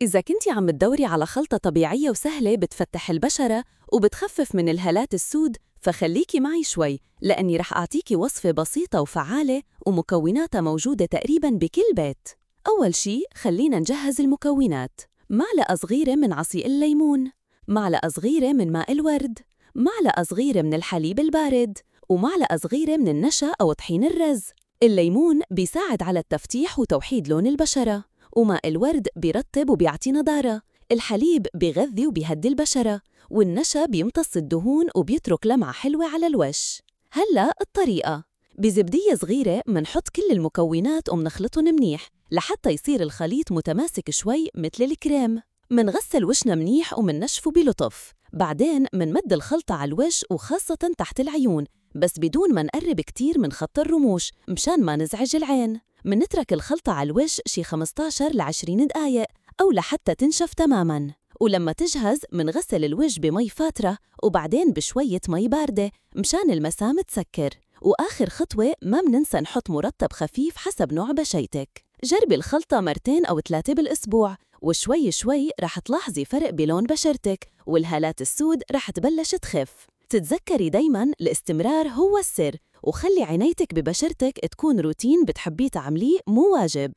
إذا كنتي عم تدوري على خلطة طبيعية وسهلة بتفتح البشرة وبتخفف من الهالات السود، فخليكي معي شوي لأني رح أعطيكي وصفة بسيطة وفعالة ومكوناتها موجودة تقريباً بكل بيت. أول شي خلينا نجهز المكونات: معلقة صغيرة من عصير الليمون، معلقة صغيرة من ماء الورد، معلقة صغيرة من الحليب البارد، ومعلقة صغيرة من النشا أو طحين الرز. الليمون بيساعد على التفتيح وتوحيد لون البشرة، وماء الورد بيرطب وبيعطي نضارة، الحليب بيغذي وبيهدي البشرة، والنشا بيمتص الدهون وبيترك لمعة حلوة على الوش. هلأ الطريقة: بزبدية صغيرة منحط كل المكونات ومنخلطهم منيح لحتى يصير الخليط متماسك شوي مثل الكريم. منغسل وشنا منيح ومننشفه بلطف، بعدين منمد الخلطة على الوش وخاصة تحت العيون، بس بدون ما نقرب كتير من خط الرموش مشان ما نزعج العين. منترك الخلطة على الوش شي 15 ل 20 دقايق أو لحتى تنشف تماماً، ولما تجهز منغسل الوجه بمي فاترة وبعدين بشوية مي باردة مشان المسام تسكر. وآخر خطوة ما مننسى نحط مرطب خفيف حسب نوع بشرتك. جربي الخلطة 2 أو 3 بالأسبوع، وشوي شوي رح تلاحظي فرق بلون بشرتك والهالات السود رح تبلش تخف. تتذكري دايماً الاستمرار هو السر، وخلي عنايتك ببشرتك تكون روتين بتحبيه تعمليه مو واجب.